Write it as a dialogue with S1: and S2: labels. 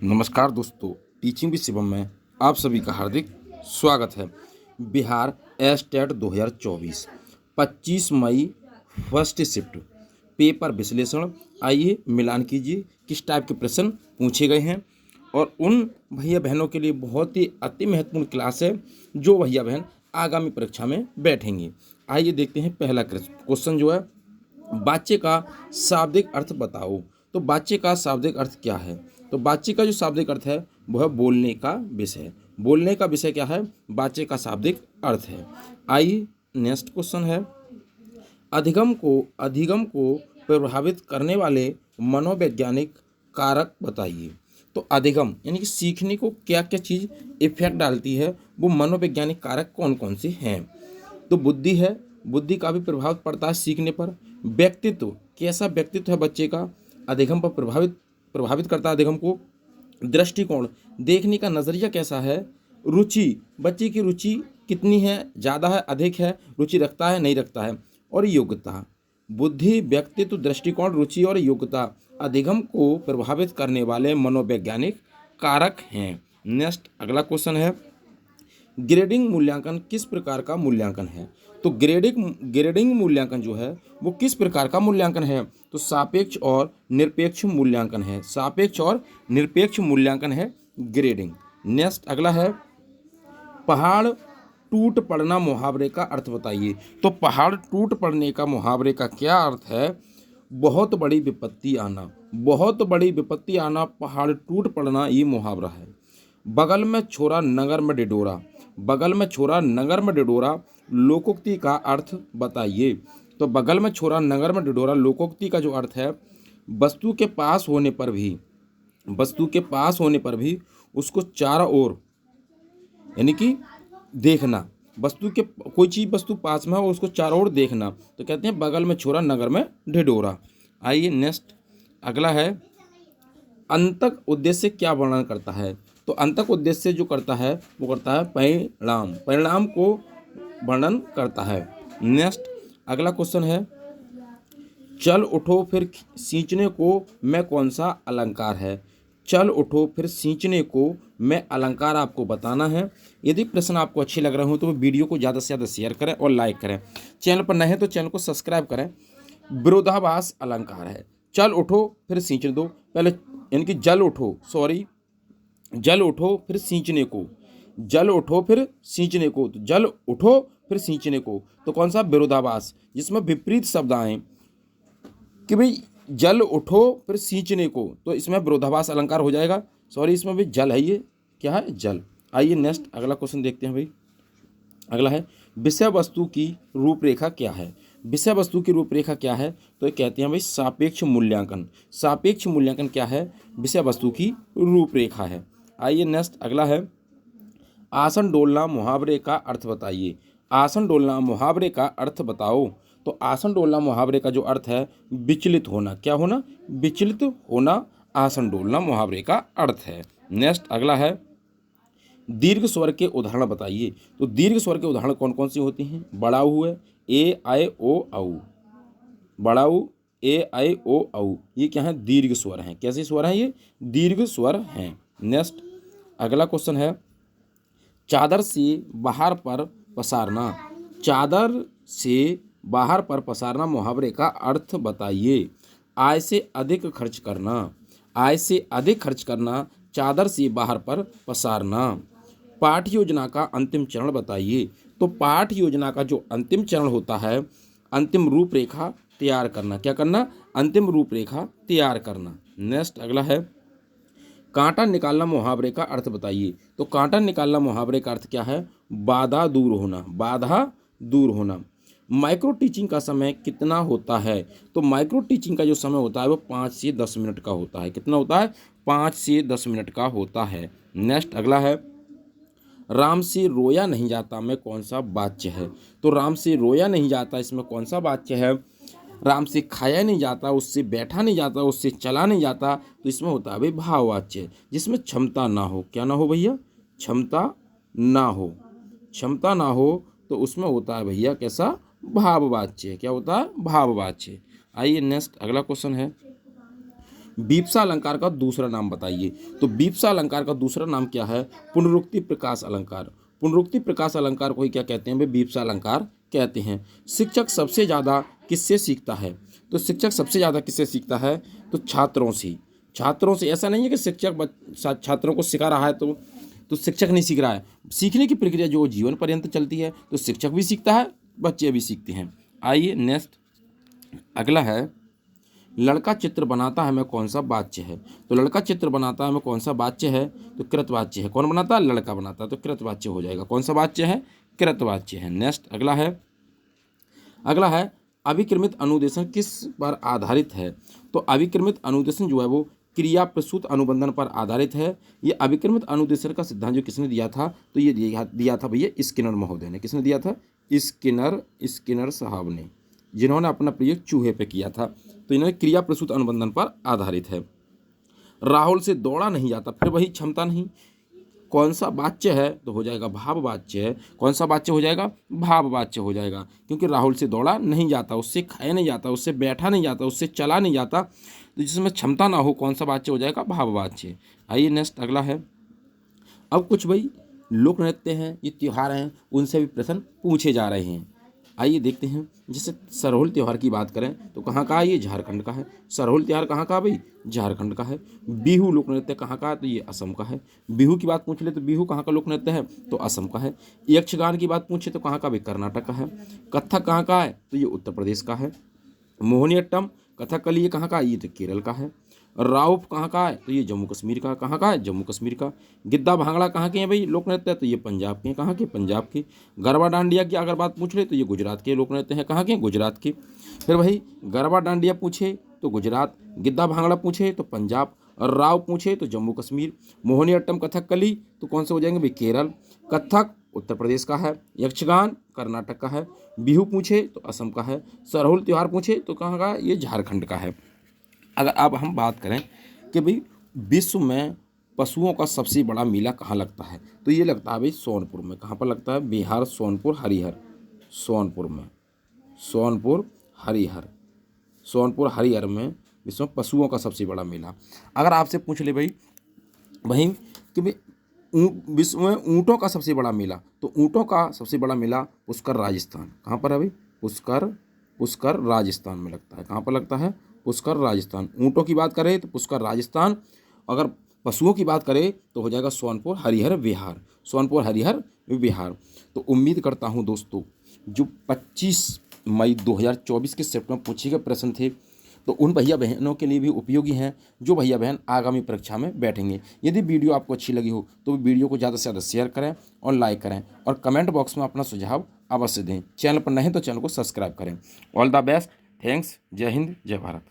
S1: नमस्कार दोस्तों, teaching with Shivam में आप सभी का हार्दिक स्वागत है। बिहार एस्टेट 2024 25 मई फर्स्ट शिफ्ट पेपर विश्लेषण। आइए मिलान कीजिए किस टाइप के प्रश्न पूछे गए हैं और उन भैया बहनों के लिए बहुत ही अति महत्वपूर्ण क्लास है जो भैया बहन आगामी परीक्षा में बैठेंगे। आइए देखते हैं पहला क्वेश्चन जो है, वाच्य का शाब्दिक अर्थ बताओ। तो वाच्य का शाब्दिक अर्थ क्या है? तो वाच्य का जो शाब्दिक अर्थ है वह है बोलने का विषय। बोलने का विषय क्या है? वाच्य का शाब्दिक अर्थ है। आइए नेक्स्ट क्वेश्चन है, अधिगम को प्रभावित करने वाले मनोवैज्ञानिक कारक बताइए। तो अधिगम यानी कि सीखने को क्या क्या चीज़ इफेक्ट डालती है, वो मनोवैज्ञानिक कारक कौन कौन से हैं? तो बुद्धि है, बुद्धि का भी प्रभाव पड़ता है सीखने पर। व्यक्तित्व, कैसा व्यक्तित्व है बच्चे का, अधिगम पर प्रभावित करता है अधिगम को। दृष्टिकोण, देखने का नज़रिया कैसा है। रुचि, बच्चे की रुचि कितनी है, ज़्यादा है, अधिक है, रुचि रखता है, नहीं रखता है। और योग्यता, बुद्धि, व्यक्तित्व, दृष्टिकोण, रुचि और योग्यता अधिगम को प्रभावित करने वाले मनोवैज्ञानिक कारक हैं। नेक्स्ट अगला क्वेश्चन है, ग्रेडिंग मूल्यांकन किस प्रकार का मूल्यांकन है? तो ग्रेडिंग मूल्यांकन जो है वो किस प्रकार का मूल्यांकन है? तो सापेक्ष और निरपेक्ष मूल्यांकन है। सापेक्ष और निरपेक्ष मूल्यांकन है ग्रेडिंग। नेक्स्ट अगला है, पहाड़ टूट पड़ना मुहावरे का अर्थ बताइए। तो पहाड़ टूट पड़ने का मुहावरे का क्या अर्थ है? बहुत बड़ी विपत्ति आना। बहुत बड़ी विपत्ति आना, पहाड़ टूट पड़ना, ये मुहावरा है। बगल में छोरा नगर में डिडोरा। बगल में छोरा नगर में डिडोरा लोकोक्ति का अर्थ बताइए। तो बगल में छोरा नगर में डिडोरा लोकोक्ति का जो अर्थ है, वस्तु के पास होने पर भी उसको चारों ओर यानी कि देखना। कोई चीज़ वस्तु पास में हो उसको चारों ओर देखना, तो कहते हैं बगल में छोरा नगर में ढिढोरा। आइए नेक्स्ट अगला है, अंतक उद्देश्य क्या वर्णन करता है? तो अंतक उद्देश्य जो करता है वो करता है परिणाम को वर्णन करता है। नेक्स्ट अगला क्वेश्चन है, चल उठो फिर सींचने को मैं कौन सा अलंकार है? चल उठो फिर सींचने को मैं अलंकार आपको बताना है। यदि प्रश्न आपको अच्छे लग रहे हो तो वीडियो को ज़्यादा से ज़्यादा शेयर करें और लाइक करें। चैनल पर नए हैं तो चैनल को सब्सक्राइब करें। विरोधाभास अलंकार है। चल उठो फिर सींचने दो, पहले यानी कि जल उठो फिर सींचने को, जल उठो फिर सींचने को, तो जल उठो फिर सींचने को, तो कौन सा? विरोधाभास, जिसमें विपरीत शब्द आए कि भाई जल उठो फिर सींचने को, तो इसमें विरोधाभास अलंकार हो जाएगा। इसमें भी जल है, ये क्या है? जल। आइए नेक्स्ट अगला क्वेश्चन देखते हैं भाई। अगला है, विषय वस्तु की रूपरेखा क्या है? विषय वस्तु की रूपरेखा क्या है? तो ये कहते हैं भाई सापेक्ष मूल्यांकन। सापेक्ष मूल्यांकन क्या है? विषय वस्तु की रूपरेखा है। आइए नेक्स्ट अगला है, आसन डोलना मुहावरे का अर्थ बताइए। आसन डोलना मुहावरे का अर्थ बताओ। तो आसन डोलना मुहावरे का जो अर्थ है, विचलित होना। क्या होना? विचलित होना, आसन डोलना मुहावरे का अर्थ है। नेक्स्ट अगला है, दीर्घ स्वर के उदाहरण बताइए। तो दीर्घ स्वर के उदाहरण कौन कौन सी होती हैं? बड़ा ऊ है, ए आई ओ औ। बड़ा ऊ, ए आई ओ औ, ये क्या है? दीर्घ स्वर हैं। कैसे स्वर हैं? ये दीर्घ स्वर हैं। नेक्स्ट अगला क्वेश्चन है, चादर से बाहर पर पसारना। चादर से बाहर पर पसारना मुहावरे का अर्थ बताइए। आय से अधिक खर्च करना। आय से अधिक खर्च करना, चादर से बाहर पर पसारना। पाठ योजना का अंतिम चरण बताइए। तो पाठ योजना का जो अंतिम चरण होता है, अंतिम रूपरेखा तैयार करना। क्या करना? अंतिम रूपरेखा तैयार करना। नेक्स्ट अगला है, कांटा निकालना मुहावरे का अर्थ बताइए। तो कांटा निकालना मुहावरे का अर्थ क्या है? बाधा दूर होना। बाधा दूर होना। माइक्रो टीचिंग का समय कितना होता है? तो माइक्रो टीचिंग का जो समय होता है वो 5 से 10 मिनट का होता है। कितना होता है? 5 से 10 मिनट का होता है। नेक्स्ट अगला है, राम से रोया नहीं जाता में कौन सा वाच्य है? तो राम से रोया नहीं जाता, इसमें कौन सा वाच्य है? राम से खाया नहीं जाता, उससे बैठा नहीं जाता, उससे चला नहीं जाता, तो इसमें होता है भाई भाववाच्य, जिसमें क्षमता ना हो। क्या ना हो भैया? क्षमता ना हो। क्षमता ना हो तो उसमें होता है भैया कैसा? भाववाच्य। क्या होता है? भाववाच्य। आइए नेक्स्ट अगला क्वेश्चन है, बीप्सा अलंकार का दूसरा नाम बताइए। तो बीप्सा अलंकार का दूसरा नाम क्या है? पुनरुक्ति प्रकाश अलंकार। पुनरुक्ति प्रकाश अलंकार को ही क्या कहते हैं? वे बीप्सा अलंकार कहते हैं। शिक्षक सबसे ज़्यादा किससे सीखता है? तो शिक्षक सबसे ज़्यादा किससे सीखता है? तो छात्रों से। छात्रों से। ऐसा नहीं है कि शिक्षक छात्रों को सिखा रहा है तो शिक्षक नहीं सीख रहा है। सीखने की प्रक्रिया जो जीवन पर्यंत चलती है, तो शिक्षक भी सीखता है, बच्चे भी सीखते हैं। आइए नेक्स्ट, अगला है लड़का चित्र बनाता है में कौन सा वाच्य है? तो लड़का चित्र बनाता है में कौन सा वाच्य है? तो कृतवाच्य है। कौन बनाता है? लड़का बनाता है, तो कृतवाच्य हो जाएगा। कौन सा वाच्य है? कृतवाच्य है। नेक्स्ट, अगला है अभिक्रमित अनुदेशन किस पर आधारित है? तो अभिक्रमित अनुदेशन जो है वो क्रिया प्रसूत अनुबंधन पर आधारित है। ये अभिक्रमित अनुदेशन का सिद्धांत जो किसने दिया था? तो ये दिया था भैया स्किनर महोदय ने। किसने दिया था? स्किनर साहब ने, जिन्होंने अपना प्रयोग चूहे पे किया था। तो इन्होंने क्रिया प्रसूत अनुबंधन पर आधारित है। राहुल से दौड़ा नहीं जाता, फिर वही क्षमता नहीं। कौन सा वाच्य है? तो हो जाएगा भाव वाच्य है। कौन सा वाच्य हो जाएगा? भाव वाच्य हो जाएगा, क्योंकि राहुल से दौड़ा नहीं जाता, उससे खाया नहीं जाता, उससे बैठा नहीं जाता, उससे चला नहीं जाता, तो जिसमें क्षमता ना हो, कौन सा वाच्य हो जाएगा? भाव वाच्य। आइए नेक्स्ट, अगला है अब कुछ भाई लोक नृत्य हैं, ये त्यौहार हैं, उनसे भी प्रश्न पूछे जा रहे हैं। आइए देखते हैं। जैसे सरहुल त्यौहार की बात करें तो कहाँ का है? ये झारखंड का है। सरहुल त्यौहार कहाँ का भाई? झारखंड का है। बिहू लोक नृत्य कहाँ का है? तो ये असम का है। बिहू की बात पूछ ले तो बिहू कहाँ का लोक नृत्य है? तो असम का है। यक्षगान की बात पूछे तो कहाँ का भाई? कर्नाटक का है। कथक कहाँ का है? तो ये उत्तर प्रदेश का है। मोहिनीअट्टम कथकली ये कहाँ का है? ये तो केरल का है। राउफ कहाँ का है? तो ये जम्मू कश्मीर का। कहाँ का है? जम्मू कश्मीर का। गिद्दा भांगड़ा कहाँ के हैं भाई लोक नृत्य है? तो ये पंजाब के हैं। कहाँ के? पंजाब के। गरबा डांडिया की अगर बात पूछ ले तो ये गुजरात के लोक नृत्य हैं। कहाँ के? गुजरात के। फिर भाई गरबा डांडिया पूछे तो गुजरात, गिद्दा भांगड़ा पूछे तो पंजाब, और राव पूछे तो जम्मू कश्मीर। मोहिनीअट्टम कथकली तो कौन से हो जाएंगे भाई? केरल। कथक उत्तर प्रदेश का है। यक्षगान कर्नाटक का है। बिहू पूछे तो असम का है। सरहुल त्यौहार पूछे तो कहाँ का? ये झारखंड का है। अगर अब हम बात करें कि भाई विश्व में पशुओं का सबसे बड़ा मेला कहाँ लगता है, तो ये लगता है भाई सोनपुर में। कहाँ पर लगता है? बिहार, सोनपुर, हरिहर। सोनपुर में, सोनपुर हरिहर में विश्व में पशुओं का सबसे बड़ा मेला। अगर आपसे पूछ ले भाई वहीं कि भाई विश्व में ऊँटों का सबसे बड़ा मेला, तो ऊँटों का सबसे बड़ा मेला पुष्कर राजस्थान। कहाँ पर है भाई? पुष्कर राजस्थान में लगता है। कहाँ पर लगता है? पुष्कर राजस्थान। ऊँटों की बात करें तो पुष्कर राजस्थान, अगर पशुओं की बात करें तो हो जाएगा सोनपुर हरिहर बिहार। सोनपुर हरिहर बिहार। तो उम्मीद करता हूँ दोस्तों जो 25 मई 2024 के सेट में पूछे गए प्रश्न थे तो उन भैया बहनों के लिए भी उपयोगी हैं जो भैया बहन आगामी परीक्षा में बैठेंगे। यदि वीडियो आपको अच्छी लगी हो तो वीडियो को ज़्यादा से ज़्यादा शेयर करें और लाइक करें, और कमेंट बॉक्स में अपना सुझाव अवश्य दें। चैनल पर नहीं तो चैनल को सब्सक्राइब करें। All the best. थैंक्स। जय हिंद, जय भारत।